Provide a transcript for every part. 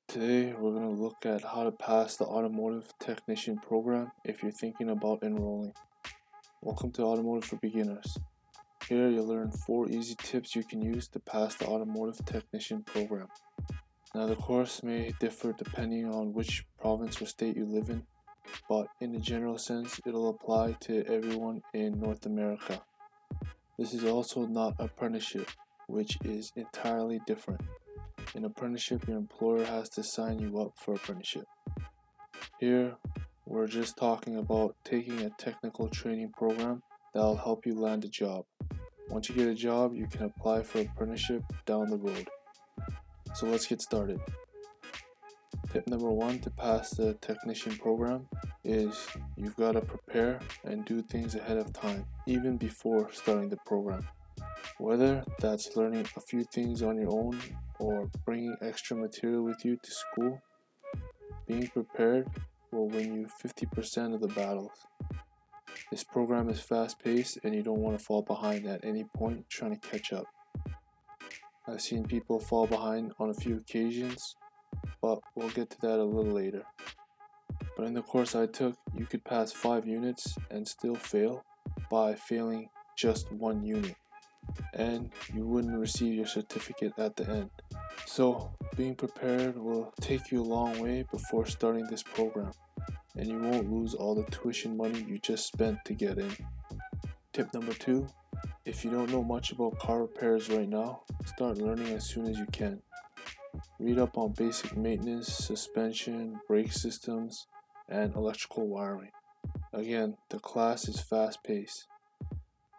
Today we're going to look at how to pass the Automotive Technician Program if you're thinking about enrolling. Welcome to Automotive for Beginners. Here you'll learn 4 easy tips you can use to pass the Automotive Technician Program. Now the course may differ depending on which province or state you live in, but in a general sense it'll apply to everyone in North America. This is also not apprenticeship, which is entirely different. In apprenticeship, your employer has to sign you up for apprenticeship. Here, we're just talking about taking a technical training program that'll help you land a job. Once you get a job, you can apply for apprenticeship down the road. So let's get started. Tip number 1 to pass the technician program is you've got to prepare and do things ahead of time, even before starting the program. Whether that's learning a few things on your own or bringing extra material with you to school, being prepared will win you 50% of the battles. This program is fast-paced and you don't want to fall behind at any point trying to catch up. I've seen people fall behind on a few occasions, but we'll get to that a little later. But in the course I took, you could pass 5 units and still fail by failing just 1 unit, and you wouldn't receive your certificate at the end. So being prepared will take you a long way before starting this program, and you won't lose all the tuition money you just spent to get in. Tip number 2, if you don't know much about car repairs right now, start learning as soon as you can. Read up on basic maintenance, suspension, brake systems, and electrical wiring. Again, the class is fast-paced.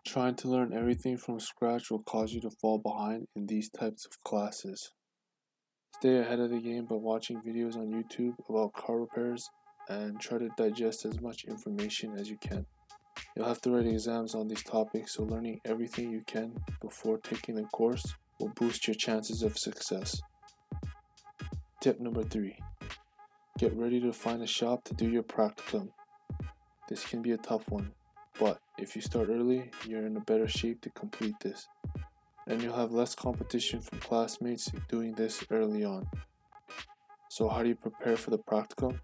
Trying to learn everything from scratch will cause you to fall behind in these types of classes. Stay ahead of the game by watching videos on YouTube about car repairs and try to digest as much information as you can. You'll have to write exams on these topics, so learning everything you can before taking the course will boost your chances of success. Tip number 3. Get ready to find a shop to do your practicum. This can be a tough one, but if you start early, you're in a better shape to complete this, and you'll have less competition from classmates doing this early on. So how do you prepare for the practicum?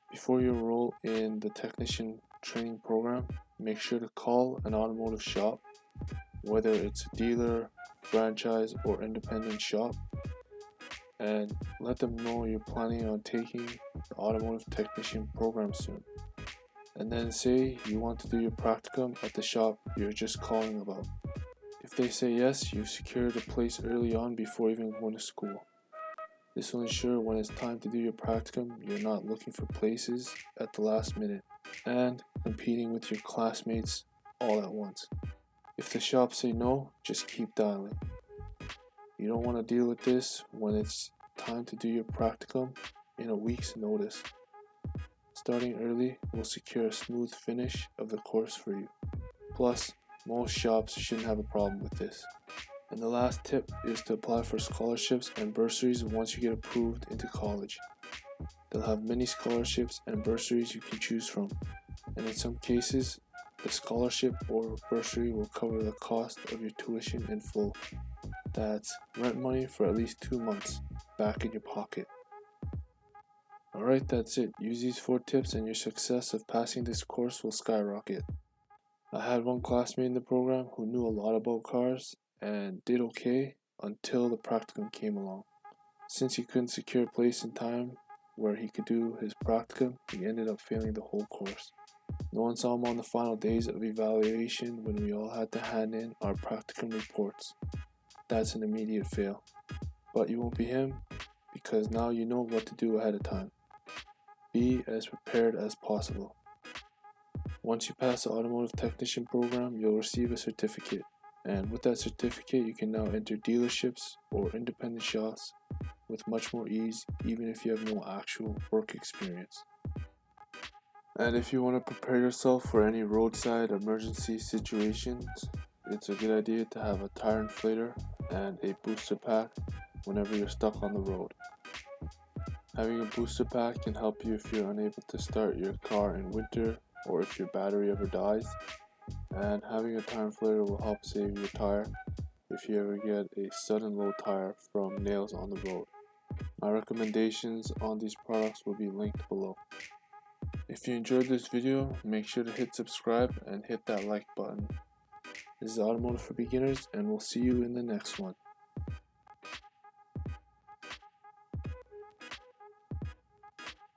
Before you enroll in the technician training program, make sure to call an automotive shop, whether it's a dealer, franchise, or independent shop, and let them know you're planning on taking the automotive technician program soon. And then say you want to do your practicum at the shop you're just calling about. If they say yes, you've secured a place early on before even going to school. This will ensure when it's time to do your practicum, you're not looking for places at the last minute and competing with your classmates all at once. If the shops say no, just keep dialing. You don't want to deal with this when it's time to do your practicum in a week's notice. Starting early will secure a smooth finish of the course for you. Plus, most shops shouldn't have a problem with this. And the last tip is to apply for scholarships and bursaries once you get approved into college. They'll have many scholarships and bursaries you can choose from, and in some cases, the scholarship or bursary will cover the cost of your tuition in full. That's rent money for at least 2 months back in your pocket. Alright, that's it. Use these 4 tips and your success of passing this course will skyrocket. I had one classmate in the program who knew a lot about cars and did okay until the practicum came along. Since he couldn't secure a place in time where he could do his practicum, he ended up failing the whole course. No one saw him on the final days of evaluation when we all had to hand in our practicum reports. That's an immediate fail. But you won't be him because now you know what to do ahead of time. Be as prepared as possible. Once you pass the Automotive Technician Program, you'll receive a certificate. And with that certificate, you can now enter dealerships or independent shops with much more ease, even if you have no actual work experience. And if you want to prepare yourself for any roadside emergency situations, it's a good idea to have a tire inflator and a booster pack whenever you're stuck on the road. Having a booster pack can help you if you're unable to start your car in winter or if your battery ever dies, and having a tire inflator will help save your tire if you ever get a sudden low tire from nails on the road. My recommendations on these products will be linked below. If you enjoyed this video, make sure to hit subscribe and hit that like button. This is Automotive for Beginners, and we'll see you in the next one.